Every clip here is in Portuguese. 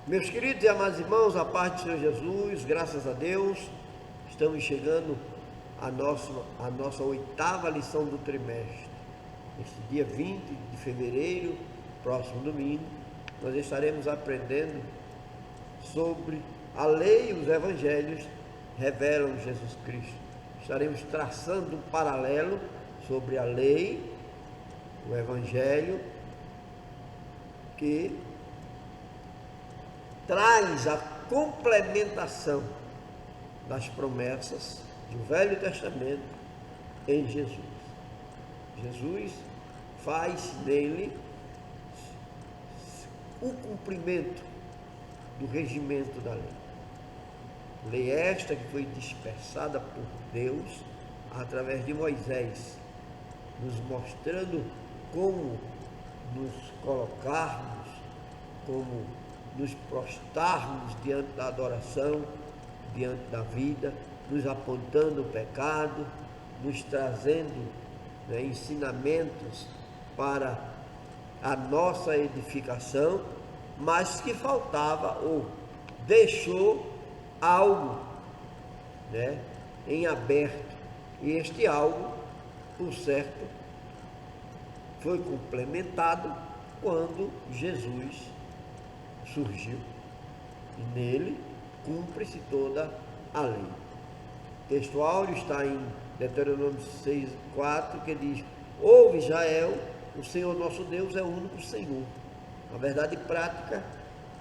Meus queridos e amados irmãos, a paz do Senhor Jesus, graças a Deus, estamos chegando à nossa oitava lição do trimestre. Neste dia 20 de fevereiro, próximo domingo, nós estaremos aprendendo sobre a lei e os evangelhos revelam Jesus Cristo. Estaremos traçando um paralelo sobre a lei, o evangelho, que traz a complementação das promessas do Velho Testamento em Jesus. Jesus faz nele o cumprimento do regimento da lei. Lei esta que foi dispersada por Deus através de Moisés, nos mostrando como nos colocarmos, como nos prostrarmos diante da adoração, diante da vida, nos apontando o pecado, nos trazendo ensinamentos para a nossa edificação, mas que faltava ou deixou algo em aberto. E este algo, por certo, foi complementado quando Jesus surgiu, e nele cumpre-se toda a lei. O texto áureo está em Deuteronômio 6:4, que diz: ouve, Israel, o Senhor nosso Deus é o único Senhor. Na verdade prática,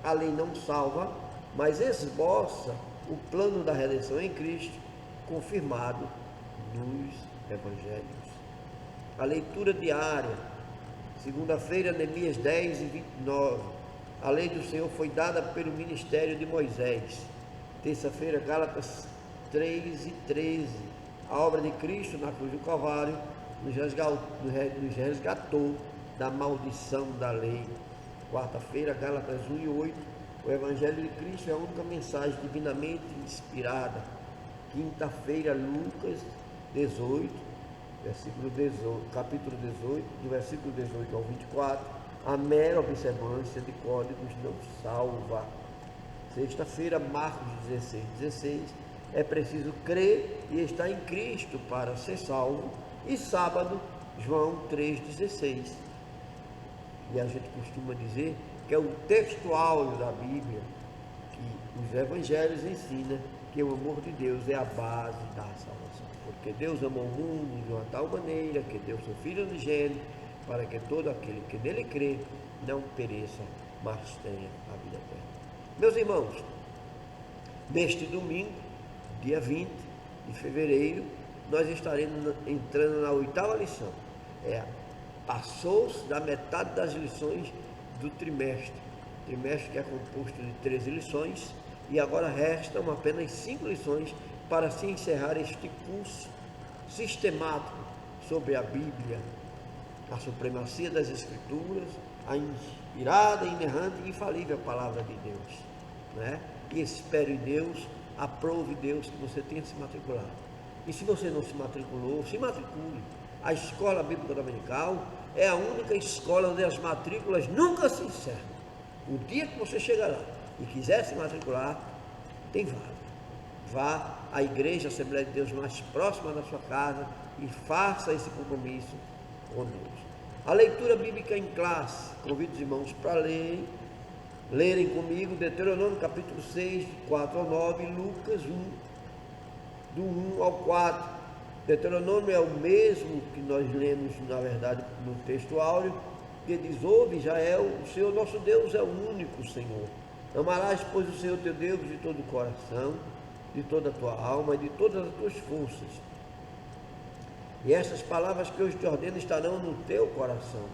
a lei não salva, mas esboça o plano da redenção em Cristo, confirmado nos evangelhos. A leitura diária, segunda-feira, Neemias 10 e 29. A lei do Senhor foi dada pelo ministério de Moisés. Terça-feira, Gálatas 3 e 13. A obra de Cristo na cruz do Calvário nos resgatou da maldição da lei. Quarta-feira, Gálatas 1 e 8. O Evangelho de Cristo é a única mensagem divinamente inspirada. Quinta-feira, Lucas 18, capítulo 18, do versículo 18 ao 24. A mera observância de códigos não salva. Sexta-feira, Marcos 16:16. É preciso crer e estar em Cristo para ser salvo. E sábado, João 3:16. E a gente costuma dizer que é o texto áureo da Bíblia, que os evangelhos ensinam que o amor de Deus é a base da salvação. Porque Deus amou o mundo de uma tal maneira que deu seu Filho unigênito, para que todo aquele que nele crê não pereça, mas tenha a vida eterna. Meus irmãos, neste domingo, dia 20 de fevereiro, nós estaremos entrando na oitava lição. Passou-se da metade das lições do trimestre. O trimestre que é composto de 13 lições, e agora restam apenas 5 lições para se encerrar este curso sistemático sobre a Bíblia, a supremacia das Escrituras, a inspirada, inerrante e infalível palavra de Deus. E espero em Deus, aprove Deus que você tenha se matriculado. E se você não se matriculou, se matricule. A Escola Bíblica Dominical é a única escola onde as matrículas nunca se encerram. O dia que você chegar lá e quiser se matricular, tem vaga. Vá à igreja, Assembleia de Deus mais próxima da sua casa e faça esse compromisso com Deus. A leitura bíblica em classe. Convido os irmãos para lerem comigo Deuteronômio capítulo 6, 4 ao 9, e Lucas 1, do 1 ao 4. Deuteronômio é o mesmo que nós lemos, na verdade, no texto áureo, que diz: ouve, Israel, o Senhor nosso Deus é o único Senhor. Amarás, pois, o Senhor teu Deus de todo o coração, de toda a tua alma e de todas as tuas forças. E estas palavras que hoje te ordeno estarão no teu coração,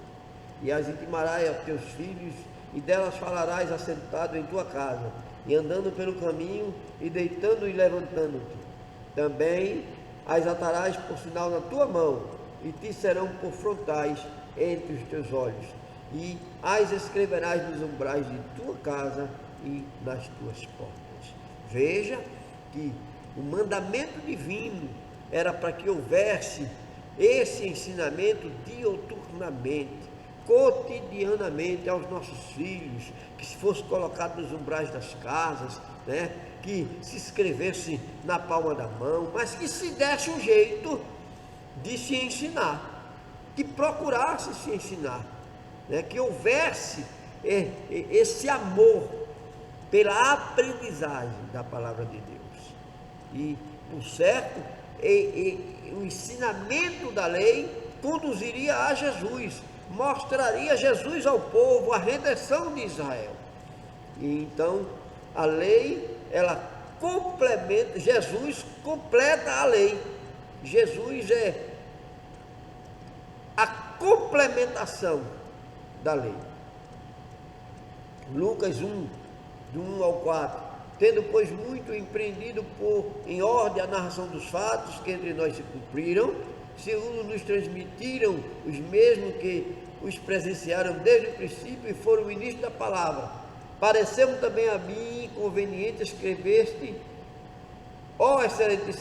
e as intimarás a teus filhos, e delas falarás assentado em tua casa, e andando pelo caminho, e deitando e levantando-te. Também as atarás por sinal na tua mão, e te serão por frontais entre os teus olhos, e as escreverás nos umbrais de tua casa e nas tuas portas. Veja que o mandamento divino era para que houvesse esse ensinamento diuturnamente, cotidianamente aos nossos filhos, que se fosse colocado nos umbrais das casas, né? Que se escrevesse na palma da mão, mas que se desse um jeito de se ensinar, que procurasse se ensinar, né? Que houvesse esse amor pela aprendizagem da palavra de Deus. E, por certo, o ensinamento da lei conduziria a Jesus, mostraria Jesus ao povo, a redenção de Israel. E então a lei, ela complementa, Jesus completa a lei. Jesus é a complementação da lei. Lucas 1, do 1 ao 4. Tendo, pois, muito empreendido em ordem a narração dos fatos que entre nós se cumpriram, segundo nos transmitiram os mesmos que os presenciaram desde o princípio e foram o início da palavra, pareceu também a mim conveniente escrever-te, ó excelente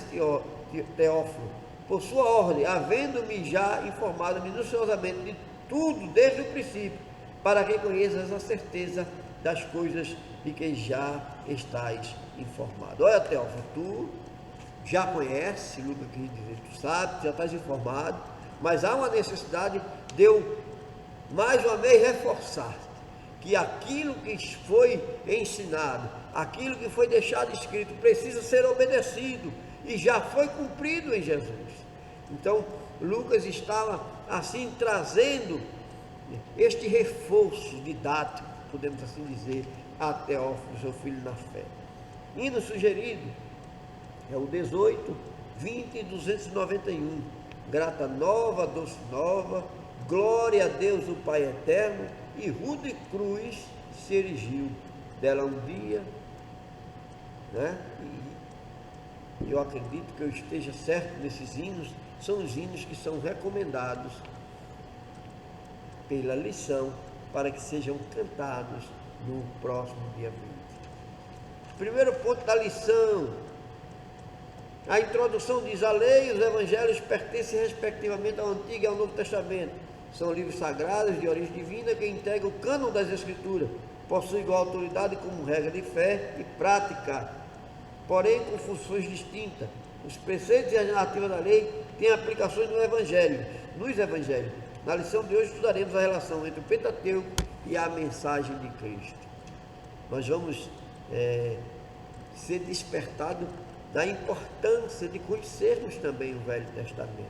Teófilo, por sua ordem, havendo-me já informado minuciosamente de tudo desde o princípio, para que conheças a certeza das coisas de que já estás informado. Olha, Teófilo, tu já conhece, Lucas quis dizer, tu sabe, já estás informado, mas há uma necessidade de eu, mais uma vez, reforçar que aquilo que foi ensinado, aquilo que foi deixado escrito, precisa ser obedecido e já foi cumprido em Jesus. Então, Lucas estava assim trazendo este reforço didático, podemos assim dizer, a Teófilo, seu filho na fé. Hino sugerido é o 18, 20 e 291. Grata nova, doce nova, glória a Deus o Pai eterno, e rude cruz se erigiu dela um dia, né? E eu acredito que eu esteja certo nesses hinos, são os hinos que são recomendados pela lição para que sejam cantados no próximo dia 20. Primeiro ponto da lição: a introdução diz: a lei e os evangelhos pertencem respectivamente ao Antigo e ao Novo Testamento. São livros sagrados de origem divina que integram o cânon das Escrituras, possuem igual autoridade como regra de fé e prática, porém com funções distintas. Os preceitos e as narrativas da lei têm aplicações nos evangelhos. Na lição de hoje estudaremos a relação entre o Pentateuco e a mensagem de Cristo. Nós vamos ser despertados da importância de conhecermos também o Velho Testamento,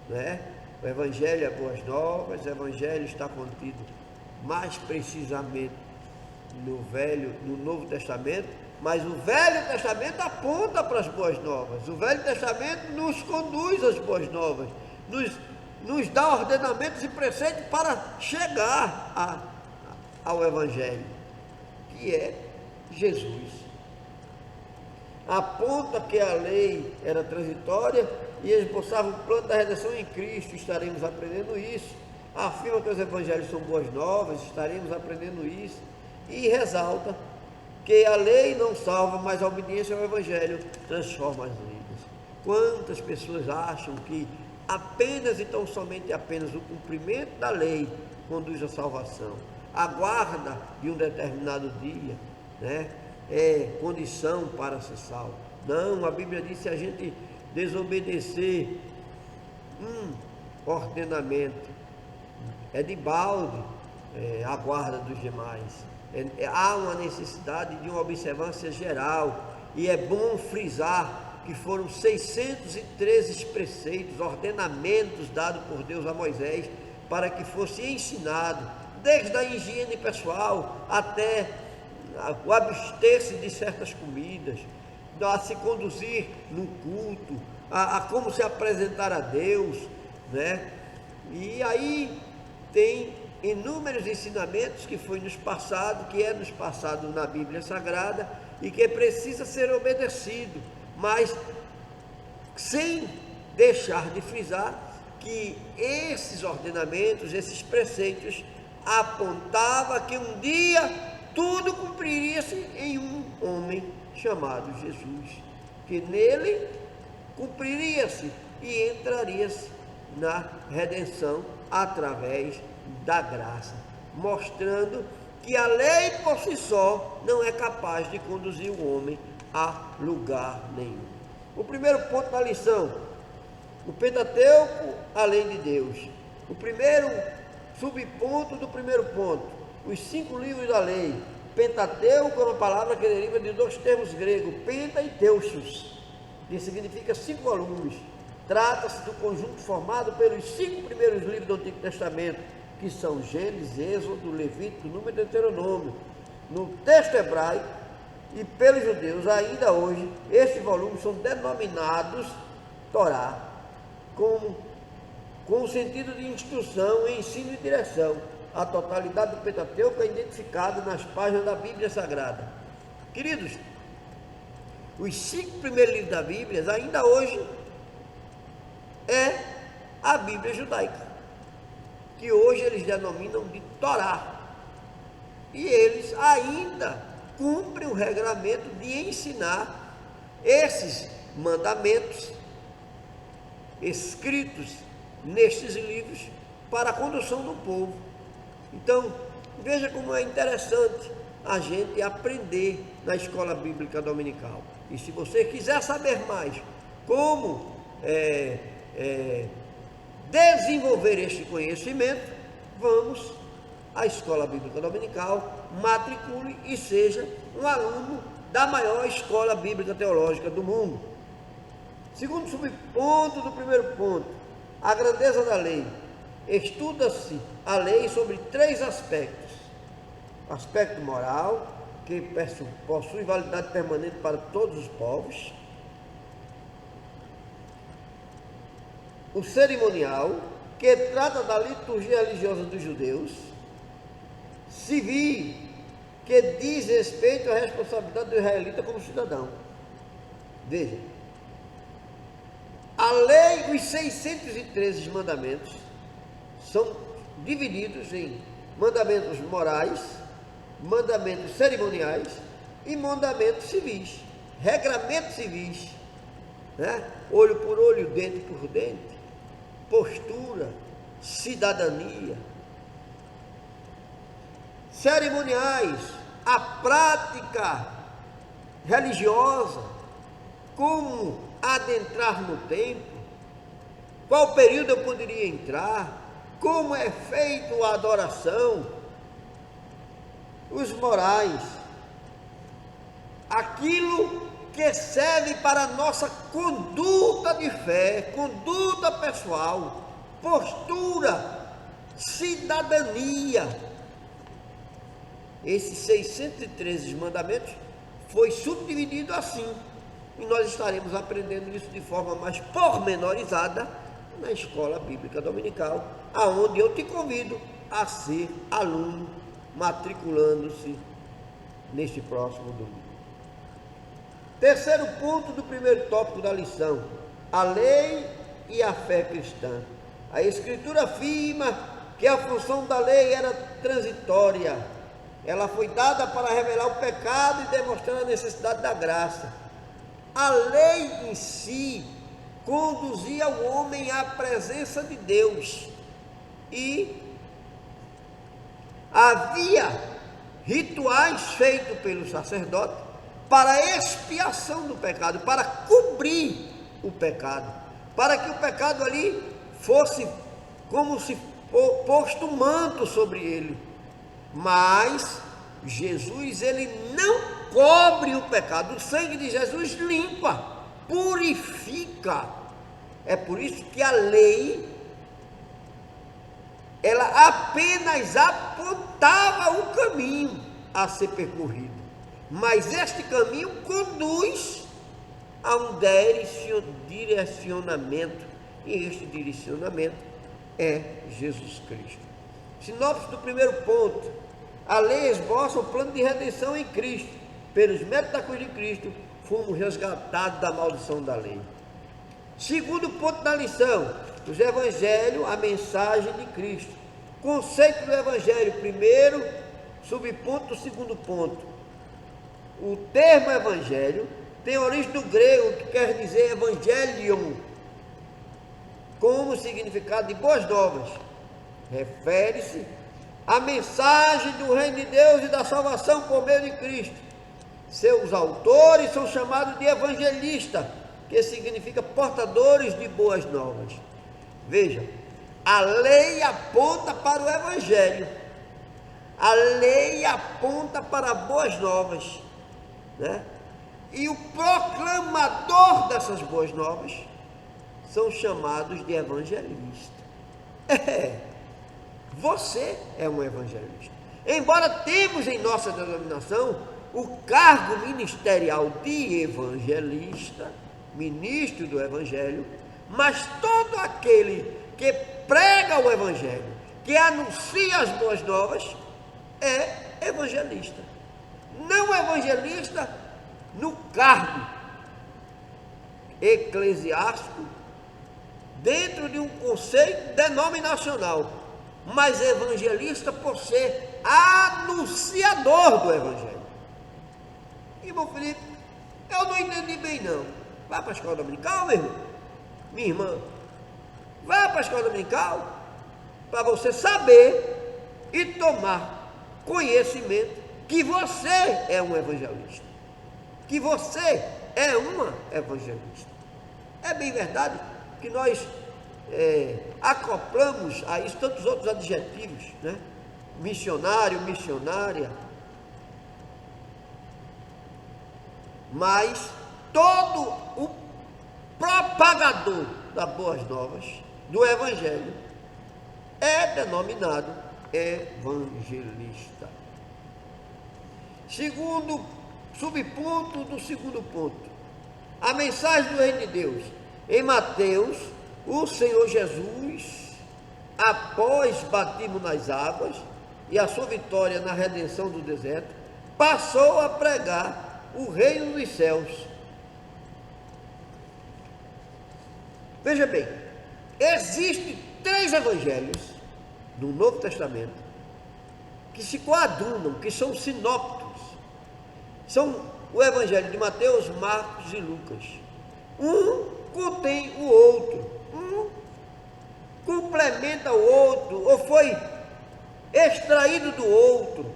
né? O Evangelho é boas novas, o Evangelho está contido mais precisamente no Novo Testamento, mas o Velho Testamento aponta para as boas novas, o Velho Testamento nos conduz às boas novas, nos dá ordenamentos e preceitos para chegar ao Evangelho, que é Jesus. Aponta que a lei era transitória e esboçava o plano da redenção em Cristo, estaremos aprendendo isso. Afirma que os evangelhos são boas novas, estaremos aprendendo isso. E ressalta que a lei não salva, mas a obediência ao evangelho transforma as vidas. Quantas pessoas acham que apenas e tão somente apenas o cumprimento da lei conduz à salvação? A guarda de um determinado dia, né, é condição para ser salvo. Não, a Bíblia diz: se a gente desobedecer um ordenamento, é de balde a guarda dos demais. Há uma necessidade de uma observância geral, e é bom frisar que foram 613 preceitos, ordenamentos dados por Deus a Moisés, para que fosse ensinado, desde a higiene pessoal até o abster-se de certas comidas, a se conduzir no culto, a como se apresentar a Deus, né? E aí tem inúmeros ensinamentos que foi nos passado, que é nos passado na Bíblia Sagrada e que precisa ser obedecido, mas sem deixar de frisar que esses ordenamentos, esses preceitos apontavam que um dia tudo cumpriria-se em um homem chamado Jesus, que nele cumpriria-se e entraria-se na redenção através da graça, mostrando que a lei por si só não é capaz de conduzir o homem a lugar nenhum. O primeiro ponto da lição: o Pentateuco, a lei de Deus. O primeiro subponto do primeiro ponto: os 5 livros da lei. Pentateuco é uma palavra que deriva de 2 termos gregos, penta e teuxos, que significa 5 volumes. Trata-se do conjunto formado pelos 5 primeiros livros do Antigo Testamento, que são Gênesis, Êxodo, Levítico, Número e Deuteronômio. No texto hebraico e pelos judeus, ainda hoje, estes volumes são denominados Torá, com o sentido de instrução, ensino e direção. A totalidade do Pentateuco é identificada nas páginas da Bíblia Sagrada. Queridos, os 5 primeiros livros da Bíblia, ainda hoje, é a Bíblia judaica, que hoje eles denominam de Torá. E eles ainda cumprem o regramento de ensinar esses mandamentos escritos nestes livros para a condução do povo. Então, veja como é interessante a gente aprender na escola bíblica dominical. E se você quiser saber mais como desenvolver este conhecimento, vamos à escola bíblica dominical, matricule e seja um aluno da maior escola bíblica teológica do mundo. Segundo subponto do primeiro ponto: a grandeza da lei. Estuda-se a lei sobre 3 aspectos: aspecto moral, que possui validade permanente para todos os povos; o cerimonial, que trata da liturgia religiosa dos judeus; civil, que diz respeito à responsabilidade do israelita como cidadão. Veja, a lei, os 613 mandamentos, são divididos em mandamentos morais, mandamentos cerimoniais e mandamentos civis, regramentos civis, né? Olho por olho, dente por dente, postura, cidadania. Cerimoniais, a prática religiosa, como adentrar no templo, qual período eu poderia entrar, como é feita a adoração. Os morais, aquilo que serve para a nossa conduta de fé, conduta pessoal, postura, cidadania. Esses 613 mandamentos foi subdividido assim, e nós estaremos aprendendo isso de forma mais pormenorizada na escola bíblica dominical, aonde eu te convido a ser aluno, matriculando-se neste próximo domingo. Terceiro ponto do primeiro tópico da lição: a lei e a fé cristã. A Escritura afirma que a função da lei era transitória. Ela foi dada para revelar o pecado e demonstrar a necessidade da graça. A lei em si conduzia o homem à presença de Deus, e havia rituais feitos pelo sacerdote para a expiação do pecado, para cobrir o pecado, para que o pecado ali fosse como se posto um manto sobre ele. Mas Jesus, ele não cobre o pecado. O sangue de Jesus limpa, purifica. É por isso que a lei, ela apenas apontava o caminho a ser percorrido, mas este caminho conduz a um direcionamento, e este direcionamento é Jesus Cristo. Sinopse do primeiro ponto: a lei esboça o plano de redenção em Cristo. Pelos méritos da cruz de Cristo, fomos resgatados da maldição da lei. Segundo ponto da lição: os evangelhos, a mensagem de Cristo. Conceito do evangelho, primeiro subponto, segundo ponto. O termo evangelho tem origem do grego, que quer dizer evangelion, como significado de boas novas. refere-se à mensagem do reino de Deus e da salvação por meio de Cristo. Seus autores são chamados de evangelistas, que significa portadores de boas novas. Veja, a lei aponta para o evangelho, a lei aponta para boas novas, né? E o proclamador dessas boas novas são chamados de evangelistas. Você é um evangelista. Embora temos em nossa denominação o cargo ministerial de evangelista, ministro do evangelho, mas todo aquele que prega o evangelho, que anuncia as boas novas, é evangelista. Não evangelista no cargo eclesiástico, dentro de um conceito denominacional, mas evangelista por ser anunciador do evangelho. Irmão Felipe, eu não entendi bem não. Vai para a escola dominical, meu irmão? Minha irmã, vai para a escola dominical para você saber e tomar conhecimento que você é um evangelista, que você é uma evangelista. É bem verdade que nós acoplamos a isso tantos outros adjetivos, né? Missionário, missionária, mas todo o propagador das boas novas, do evangelho, é denominado evangelista. Segundo subponto do segundo ponto, a mensagem do reino de Deus. Em Mateus, o Senhor Jesus, após batismo nas águas e a sua vitória na redenção do deserto, passou a pregar o reino dos céus. Veja bem, existem 3 evangelhos no Novo Testamento que se coadunam, que são sinópticos. São o evangelho de Mateus, Marcos e Lucas. Um contém o outro, um complementa o outro, ou foi extraído do outro.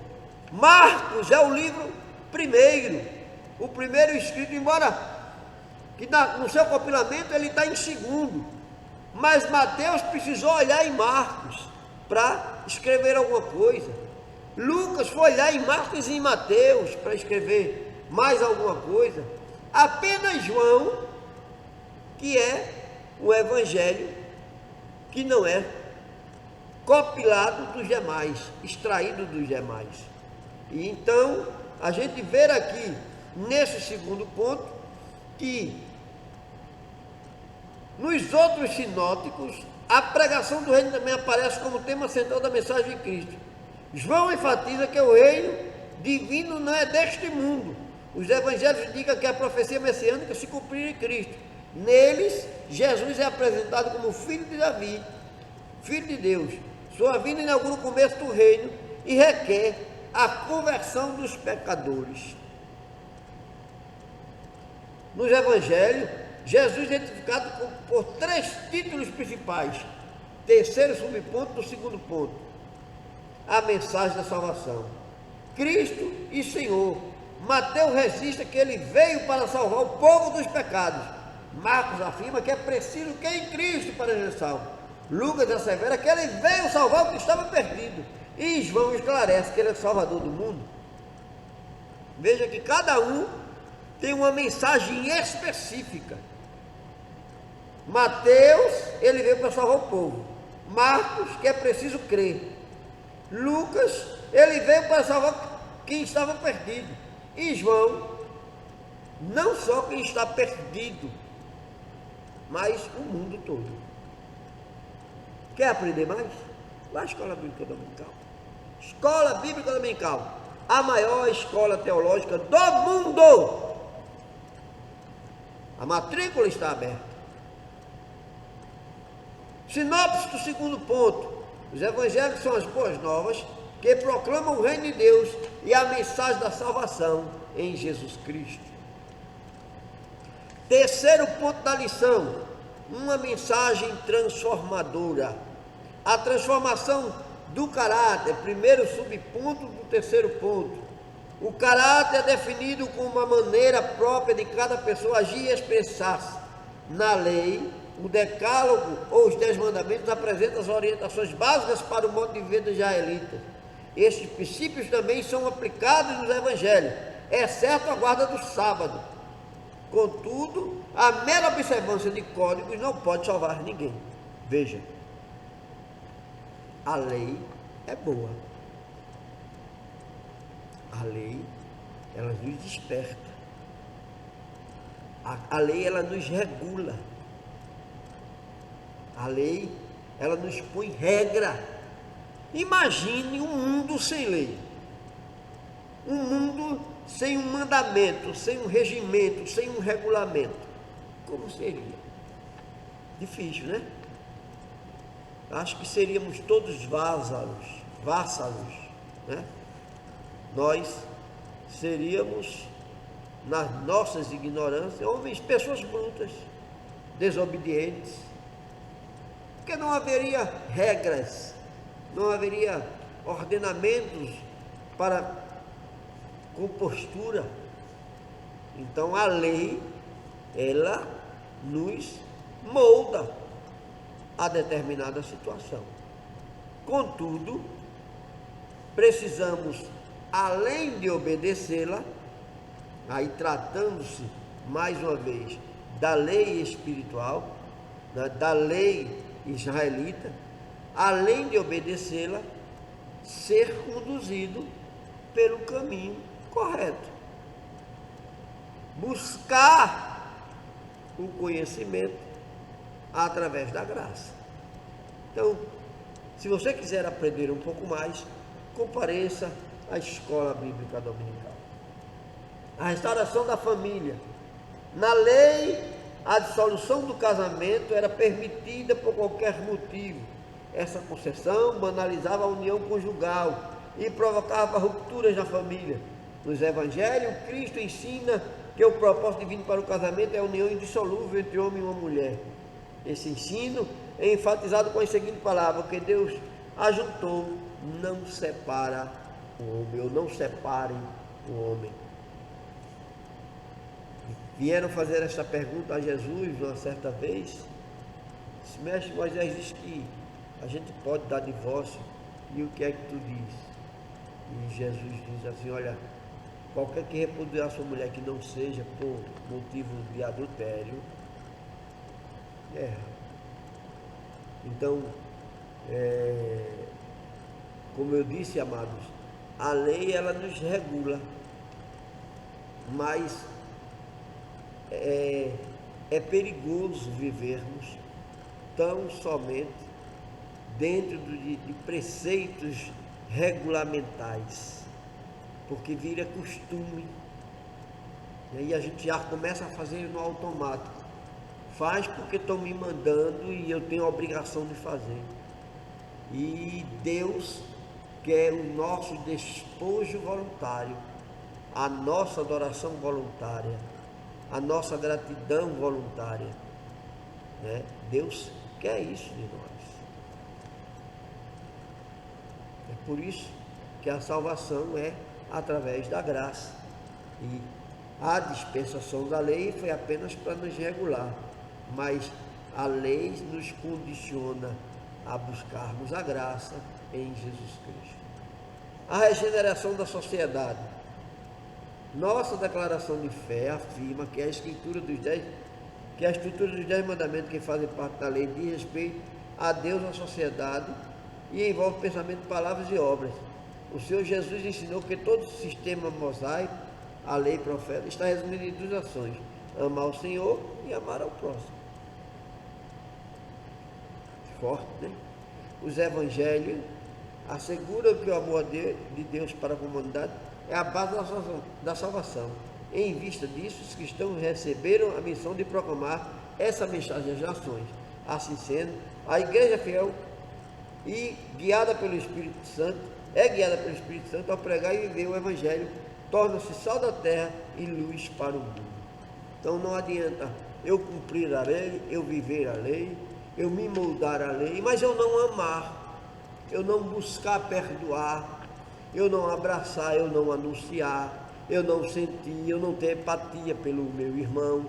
Marcos é o livro primeiro, o primeiro escrito, embora que no seu compilamento ele está em segundo, mas Mateus precisou olhar em Marcos para escrever alguma coisa. Lucas foi olhar em Marcos e em Mateus para escrever mais alguma coisa. Apenas João, que é o evangelho que não é compilado dos demais, extraído dos demais. E então a gente vê aqui nesse segundo ponto que nos outros sinóticos a pregação do reino também aparece como tema central da mensagem de Cristo. João enfatiza que o reino divino não é deste mundo. Os evangelhos indicam que a profecia messiânica se cumpriu em Cristo. Neles, Jesus é apresentado como filho de Davi, filho de Deus. Sua vinda inaugura o começo do reino e requer a conversão dos pecadores. Nos evangelhos, Jesus é identificado por 3 títulos principais. Terceiro subponto do segundo ponto: a mensagem da salvação. Cristo e Senhor. Mateus registra que ele veio para salvar o povo dos pecados. Marcos afirma que é preciso que em Cristo para ser salvo. Lucas assevera que ele veio salvar o que estava perdido. E João esclarece que ele é o Salvador do mundo. Veja que cada um tem uma mensagem específica. Mateus, ele veio para salvar o povo. Marcos, que é preciso crer. Lucas, ele veio para salvar quem estava perdido. E João, não só quem está perdido, mas o mundo todo. Quer aprender mais? Vá à Escola Bíblica Dominical. Escola Bíblica Dominical, a maior escola teológica do mundo. A matrícula está aberta. Sinopse do segundo ponto: os evangelhos são as boas novas que proclamam o reino de Deus e a mensagem da salvação em Jesus Cristo. Terceiro ponto da lição: uma mensagem transformadora. A transformação do caráter, primeiro subponto do terceiro ponto. O caráter é definido como uma maneira própria de cada pessoa agir e expressar-se. Na lei, o decálogo ou os 10 mandamentos apresentam as orientações básicas para o modo de vida dos israelitas. Estes princípios também são aplicados nos evangelhos, exceto a guarda do sábado. Contudo, a mera observância de códigos não pode salvar ninguém. Veja, a lei é boa. A lei, ela nos desperta. A lei, ela nos regula. A lei, ela nos põe regra. Imagine um mundo sem lei. Um mundo sem um mandamento, sem um regimento, sem um regulamento. Como seria? Difícil, né? Acho que seríamos todos vassalos, né? Nós seríamos, nas nossas ignorâncias, homens, pessoas brutas, desobedientes, porque não haveria regras, não haveria ordenamentos para compostura. Então a lei, ela nos molda a determinada situação. Contudo, precisamos, além de obedecê-la, aí tratando-se mais uma vez da lei espiritual, da lei israelita, além de obedecê-la, ser conduzido pelo caminho correto. Buscar o conhecimento através da graça. Então, se você quiser aprender um pouco mais, compareça à escola bíblica dominical. A restauração da família. Na lei, a dissolução do casamento era permitida por qualquer motivo. Essa concessão banalizava a união conjugal e provocava rupturas na família. Nos evangelhos, Cristo ensina que o propósito divino para o casamento é a união indissolúvel entre homem e uma mulher. Esse ensino é enfatizado com as seguintes palavras: que Deus ajuntou, não separa o homem, ou não separem o homem. Vieram fazer esta pergunta a Jesus uma certa vez. Disse: mestre, Moisés diz que a gente pode dar divórcio, e o que é que tu diz? E Jesus diz assim: olha, qualquer que repudiar sua mulher que não seja por motivo de adultério, erra. Então, como eu disse, amados, a lei, ela nos regula, mas é perigoso vivermos tão somente dentro de preceitos regulamentais, porque vira costume, e aí a gente já começa a fazer no automático. Faz porque estão me mandando e eu tenho a obrigação de fazer. E Deus quer o nosso despojo voluntário, a nossa adoração voluntária, a nossa gratidão voluntária, né? Deus quer isso de nós. É por isso que a salvação é através da graça, e a dispensação da lei foi apenas para nos regular, mas a lei nos condiciona a buscarmos a graça em Jesus Cristo. A regeneração da sociedade. Nossa declaração de fé afirma que a estrutura dos 10 mandamentos que fazem parte da lei diz respeito a Deus, à sociedade, e envolve pensamento, palavras e obras. O Senhor Jesus ensinou que todo o sistema mosaico, a lei e profeta, está resumido em 2 ações: amar o Senhor e amar ao próximo. Forte, né? Os evangelhos asseguram que o amor de Deus para a comunidade é a base da salvação. Em vista disso, os cristãos receberam a missão de proclamar essa mensagem às nações. Assim sendo, a igreja fiel e guiada pelo Espírito Santo, ao pregar e viver o evangelho, torna-se sal da terra e luz para o mundo. Então não adianta eu cumprir a lei, eu viver a lei, eu me moldar à lei, mas eu não amar, eu não buscar perdoar, eu não abraçar, eu não anunciar, eu não sentir, eu não ter empatia pelo meu irmão.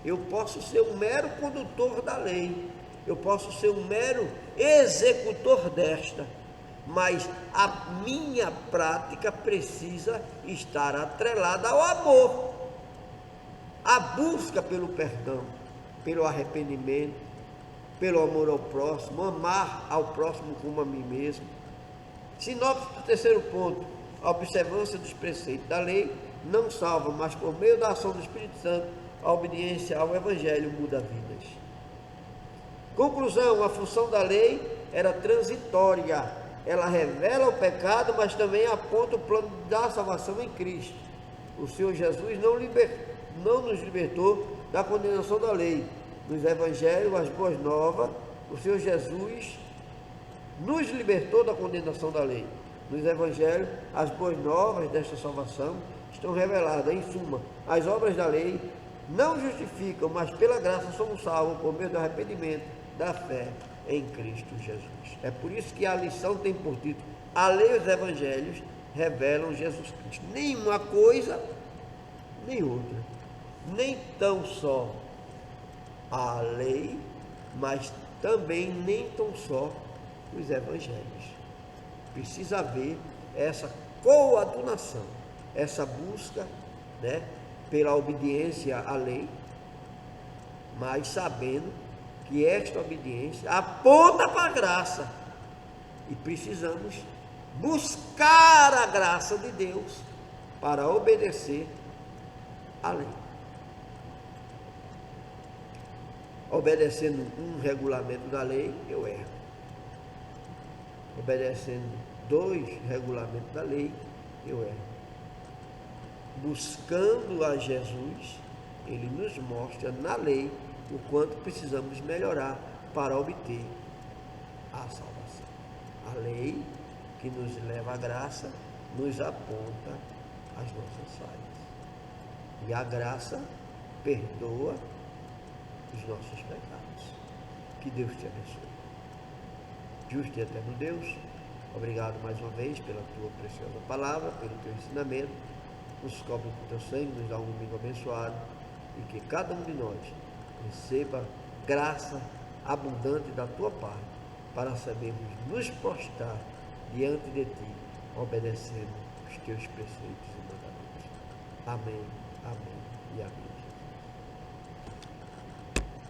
Eu posso ser um mero condutor da lei, eu posso ser um mero executor desta, mas a minha prática precisa estar atrelada ao amor, à busca pelo perdão, pelo arrependimento, pelo amor ao próximo, amar ao próximo como a mim mesmo. Sinopse do terceiro ponto: a observância dos preceitos da lei não salva, mas por meio da ação do Espírito Santo, a obediência ao Evangelho muda vidas. Conclusão: a função da lei era transitória. Ela revela o pecado, mas também aponta o plano da salvação em Cristo. O Senhor Jesus não nos libertou da condenação da lei. Nos Evangelhos, as boas novas, o Senhor Jesus nos libertou da condenação da lei. Nos Evangelhos, as boas novas desta salvação estão reveladas. Em suma, as obras da lei não justificam, mas pela graça somos salvos por meio do arrependimento, da fé em Cristo Jesus. É por isso que a lição tem por título: a lei e os Evangelhos revelam Jesus Cristo. Nem uma coisa, nem outra. Nem tão só a lei, mas também nem tão só os Evangelhos. Precisa haver essa coadunação, essa busca, pela obediência à lei, mas sabendo que esta obediência aponta para a graça e precisamos buscar a graça de Deus para obedecer à lei. Obedecendo um regulamento da lei, eu erro. Obedecendo 2 regulamentos da lei, eu erro. Buscando a Jesus, ele nos mostra na lei o quanto precisamos melhorar para obter a salvação. A lei que nos leva à graça nos aponta as nossas falhas. E a graça perdoa os nossos pecados. Que Deus te abençoe. Justo e eterno Deus, obrigado mais uma vez pela tua preciosa palavra, pelo teu ensinamento. Nos cobre com teu sangue, nos dá um domingo abençoado e que cada um de nós receba graça abundante da tua parte para sabermos nos prostrar diante de ti, obedecendo os teus preceitos e mandamentos. Amém, amém e amém.